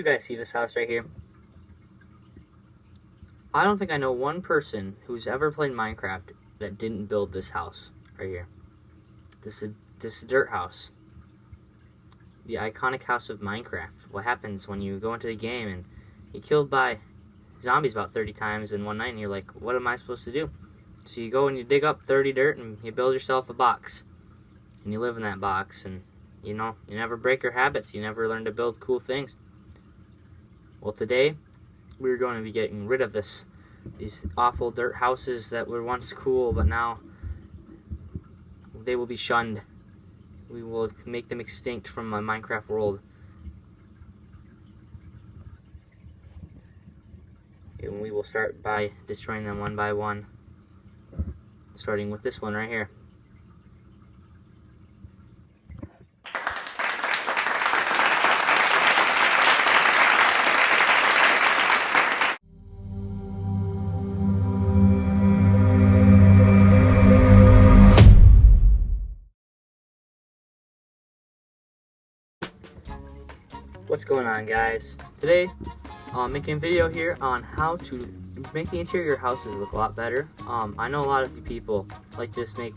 You guys see this house right here? I don't think I know one person who's ever played Minecraft that didn't build this house right here. This dirt house. The iconic house of Minecraft. What happens when you go into the game and you're killed by zombies about 30 times in one night and you're like, what am I supposed to do? So you go and you dig up 30 dirt and you build yourself a box. And you live in that box, and you know, you never break your habits. You never learn to build cool things. Well, today we're going to be getting rid of these awful dirt houses that were once cool, but now they will be shunned. We will make them extinct from my Minecraft world. And we will start by destroying them one by one, starting with this one right here. What's going on, guys? Today I'm making a video here on how to make the interior houses look a lot better. I know a lot of you people like to just make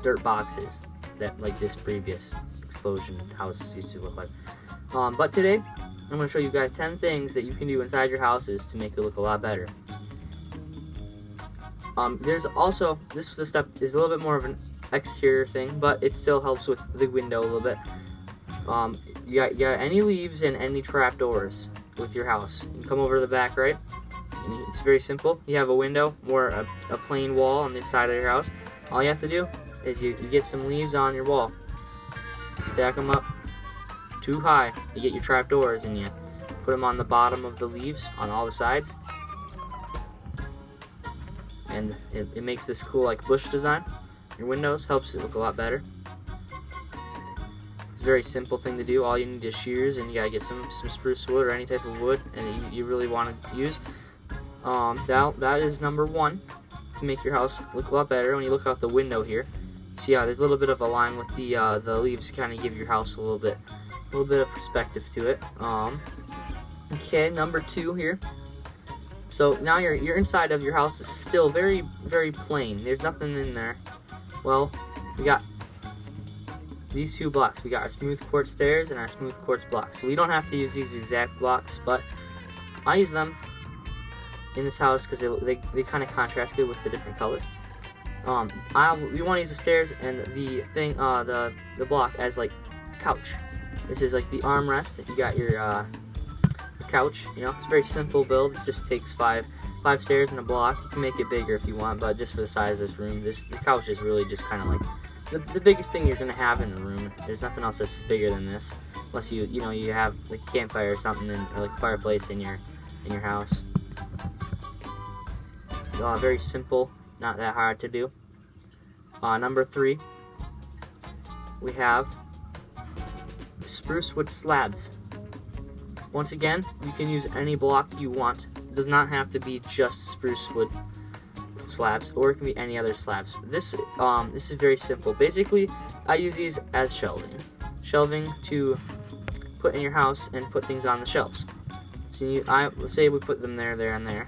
dirt boxes that like this previous explosion house used to look like. But today I'm going to show you guys 10 things that you can do inside your houses to make it look a lot better. There's also, this is a little bit more of an exterior thing, but it still helps with the window a little bit. You got any leaves and any trapdoors with your house. You come over to the back, right? And it's very simple. You have a window or a plain wall on the side of your house. All you have to do is you get some leaves on your wall. Stack them up too high. You get your trapdoors and you put them on the bottom of the leaves on all the sides. And it makes this cool like bush design. Your windows helps it look a lot better. It's a very simple thing to do. All you need is shears, and you gotta get some spruce wood or any type of wood, and you really want to use. That is number one to make your house look a lot better. When you look out the window here, see how there's a little bit of a line with the leaves, kind of give your house a little bit of perspective to it. Okay, number two here. So now your inside of your house is still very, very plain. There's nothing in there. Well, we got these two blocks. We got our smooth quartz stairs and our smooth quartz blocks. So we don't have to use these exact blocks, but I use them in this house because they kind of contrast good with the different colors. We want to use the stairs and the thing, the block as like a couch. This is like the armrest. You got your couch. You know, it's a very simple build. It just takes five stairs and a block. You can make it bigger if you want, but just for the size of this room, the couch is really just kind of like the biggest thing you're gonna have in the room. There's nothing else that's bigger than this, unless you have like a campfire or something, or like a fireplace in your house. Very simple, not that hard to do. Number three, we have spruce wood slabs. Once again, you can use any block you want. It does not have to be just spruce wood slabs, or it can be any other slabs. This is very simple. Basically, I use these as shelving to put in your house and put things on the shelves. So let's say we put them there, and there.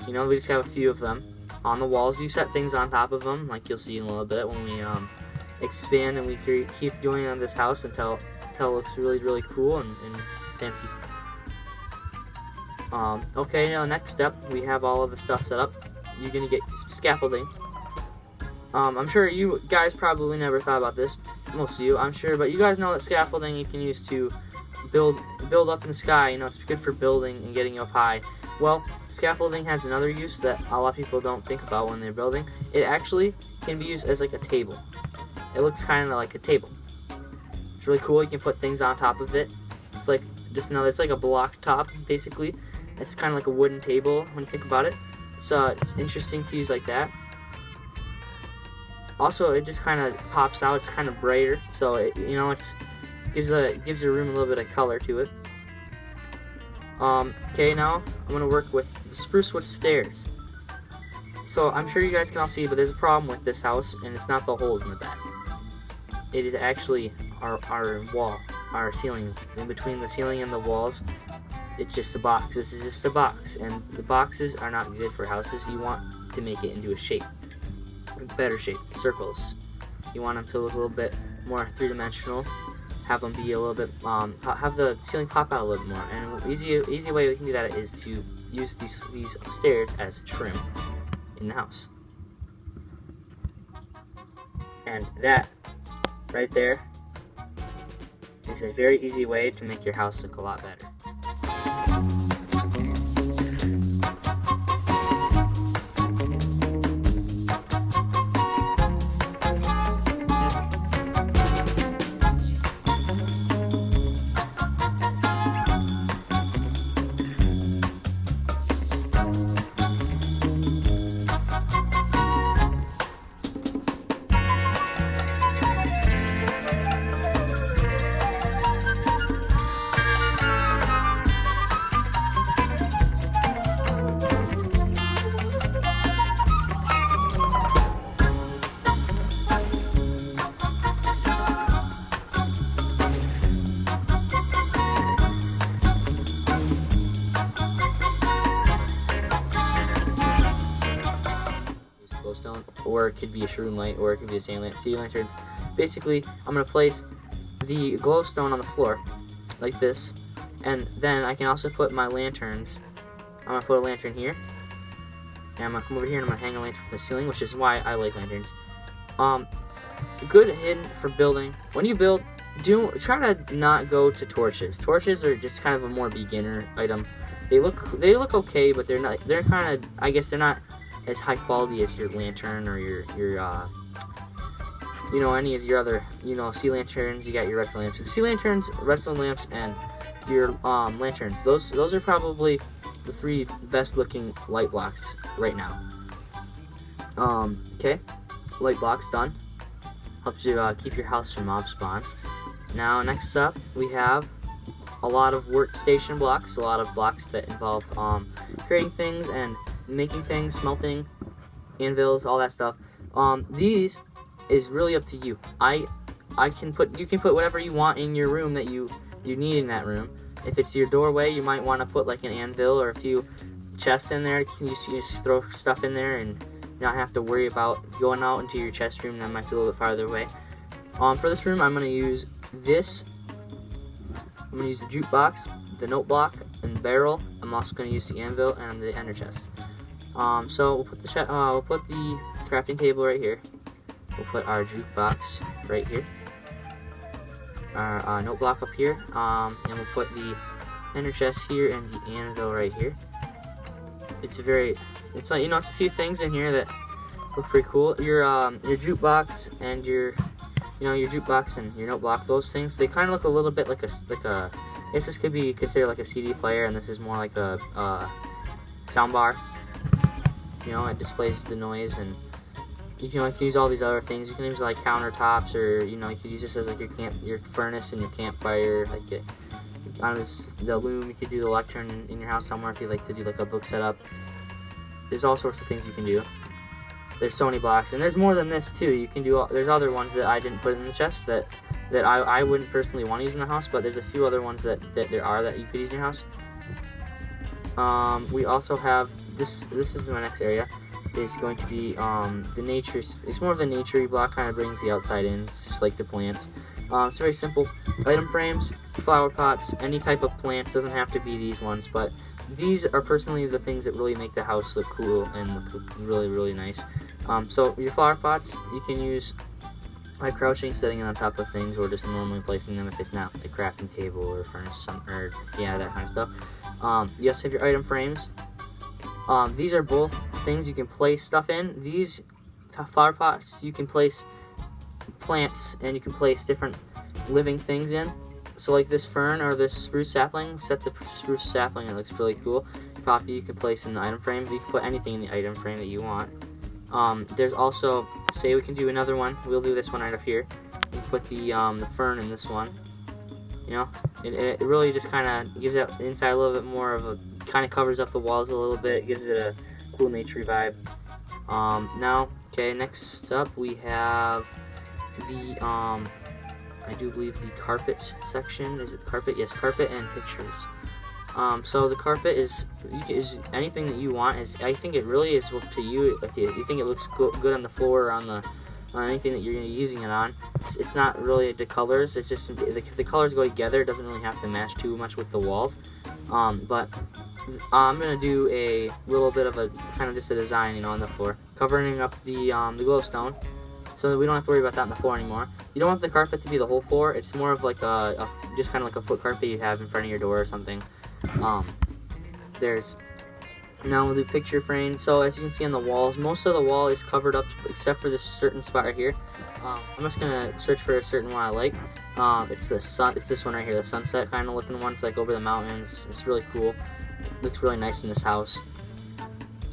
You know, we just have a few of them on the walls. You set things on top of them, like you'll see in a little bit when we expand and we keep doing on this house until it looks really, really cool and fancy. Okay, now next step, we have all of the stuff set up. You're gonna get scaffolding. I'm sure you guys probably never thought about this, most of you, I'm sure, but you guys know that scaffolding you can use to build up in the sky. You know, it's good for building and getting up high. Well, scaffolding has another use that a lot of people don't think about when they're building. It actually can be used as like a table. It looks kind of like a table. It's really cool. You can put things on top of it. It's like it's like a block top, basically. It's kind of like a wooden table when you think about it. So it's interesting to use like that. Also, it just kind of pops out. It's kind of brighter, so it gives your room a little bit of color to it. Okay, now I'm gonna work with the spruce wood stairs. So I'm sure you guys can all see, but there's a problem with this house, and it's not the holes in the back. It is actually our wall. our ceiling. In between the ceiling and the walls, it's just a box. This is just a box, and the boxes are not good for houses. You want to make it into a shape, a better shape, circles. You want them to look a little bit more three-dimensional. Have them be a little bit, have the ceiling pop out a little bit more. And an easy way we can do that is to use these stairs as trim in the house. And that right there is a very easy way to make your house look a lot better. Glowstone, or it could be a shroom light, or it could be a sea lanterns. Basically, I'm going to place the glowstone on the floor like this, and then I can also put my lanterns. I'm going to put a lantern here, and I'm going to come over here and I'm going to hang a lantern from the ceiling, which is why I like lanterns. Good hidden for building. When you build, try to not go to torches. Torches are just kind of a more beginner item. They look okay, but they're kind of, I guess they're not as high quality as your lantern or your any of your other sea lanterns. You got your redstone lamps. Sea lanterns, redstone lamps, and your lanterns. Those are probably the three best looking light blocks right now. Okay, light blocks done. Helps you keep your house from mob spawns. Now next up we have a lot of workstation blocks, a lot of blocks that involve creating things and making things, smelting, anvils, all that stuff. These is really up to you. You can put whatever you want in your room that you need in that room. If it's your doorway, you might want to put like an anvil or a few chests in there. You just throw stuff in there and not have to worry about going out into your chest room. That might be a little bit farther away. For this room, I'm going to use this. I'm going to use the jukebox, the note block, and the barrel. I'm also going to use the anvil and the ender chest. So we'll put the crafting table right here. We'll put our jukebox right here. Our note block up here. And we'll put the ender chest here and the anvil right here. It's a few things in here that look pretty cool. Your jukebox and your jukebox and your note block, those things, they kind of look a little bit like I guess this could be considered like a CD player, and this is more like a sound bar. It displays the noise, and you can use all these other things. You can use like countertops, or you could use this as like your furnace and your campfire. Like on the loom, you could do the lectern in your house somewhere if you like to do like a book setup. There's all sorts of things you can do. There's so many blocks, and there's more than this too. You can do. There's other ones that I didn't put in the chest that I wouldn't personally want to use in the house, but there's a few other ones that you could use in your house. We also have this. This is my next area. Is going to be the nature. It's more of the nature-y block. Kind of brings the outside in. It's just like the plants. It's very simple. Item frames, flower pots, any type of plants. Doesn't have to be these ones, but these are personally the things that really make the house look cool and look really, really nice. So your flower pots, you can use by crouching, setting on top of things, or just normally placing them if it's not a crafting table or a furnace or something, or that kind of stuff. You also have your item frames. These are both things you can place stuff in. These flower pots, you can place plants and you can place different living things in. So like this fern or this spruce sapling, set the spruce sapling, it looks really cool. Poppy you can place in the item frame. You can put anything in the item frame that you want. There's also, say we can do another one. We'll do this one right up here. We put the fern in this one. It really just kind of gives it inside a little bit more of a, kind of covers up the walls a little bit, gives it a cool nature vibe. Now, okay, next up we have the, I I do believe the carpet section. Is it carpet? Yes, carpet and pictures. So the carpet is anything that you want. I think it really is up to you. If you think it looks good on the floor or on anything that you're going to be using it on. It's not really the colors. It's just if the colors go together, it doesn't really have to match too much with the walls. But I'm going to do a little bit of a kind of just a design, on the floor, covering up the glowstone, so that we don't have to worry about that on the floor anymore. You don't want the carpet to be the whole floor. It's more of like just kind of like a foot carpet you have in front of your door or something. Now we'll do picture frame. So as you can see on the walls, most of the wall is covered up except for this certain spot right here. I'm just gonna search for a certain one I like. It's this one right here, the sunset kind of looking one. It's like over the mountains. It's really cool. It looks really nice in this house.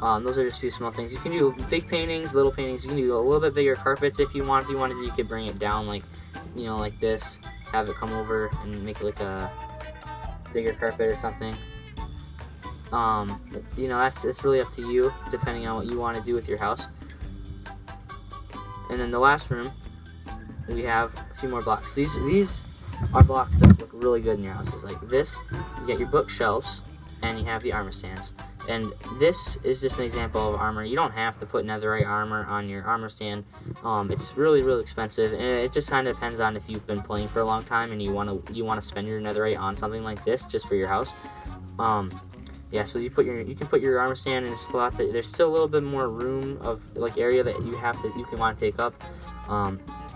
Those are just a few small things. You can do big paintings, little paintings. You can do a little bit bigger carpets if you want. If you wanted to, you could bring it down like, like this. Have it come over and make it like a bigger carpet or something. It's really up to you, depending on what you want to do with your house. And then the last room, we have a few more blocks. These are blocks that look really good in your houses. Like this, you get your bookshelves, and you have the armor stands. And this is just an example of armor. You don't have to put netherite armor on your armor stand. It's really, really expensive, and it just kind of depends on if you've been playing for a long time and you want to spend your netherite on something like this just for your house. Yeah, so you can put your armor stand in a spot that there's still a little bit more room of like area that you can want to take up.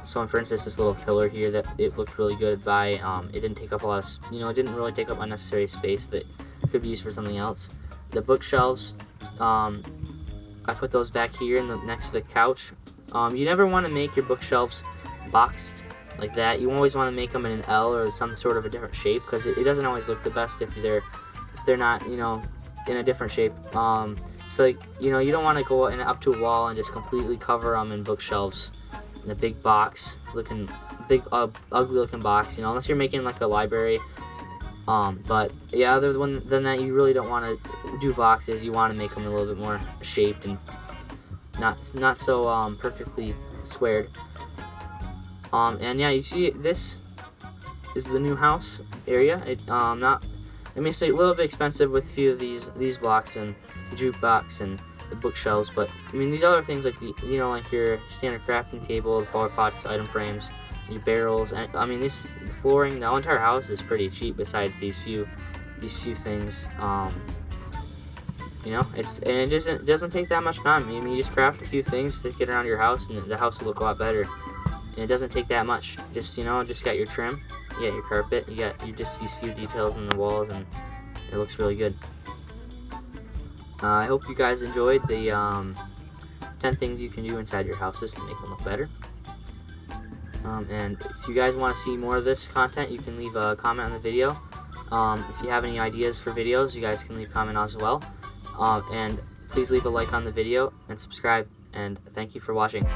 So for instance, this little pillar here that it looked really good by, it didn't take up a lot of, it didn't really take up unnecessary space that could be used for something else. The bookshelves, I put those back here next to the couch. You never want to make your bookshelves boxed like that. You always want to make them in an L or some sort of a different shape, because it doesn't always look the best if they're not, in a different shape. So you don't want to go up to a wall and just completely cover them in bookshelves in a big box looking, ugly looking box, unless you're making like a library. But yeah, other than that, you really don't want to do boxes. You want to make them a little bit more shaped and not so perfectly squared. And yeah, you see this is the new house area. It's a little bit expensive with a few of these blocks and the jukebox and the bookshelves, but these other things like like your standard crafting table, the flower pots, item frames, your barrels, and the flooring, the entire house is pretty cheap besides these few things. It doesn't take that much time. You just craft a few things to get around your house, and the house will look a lot better. And it doesn't take that much. Just got your trim, you got your carpet, you got just these few details in the walls, and it looks really good. I hope you guys enjoyed the 10 things you can do inside your houses to make them look better. And if you guys want to see more of this content, you can leave a comment on the video. If you have any ideas for videos, you guys can leave a comment as well. And please leave a like on the video and subscribe, and thank you for watching.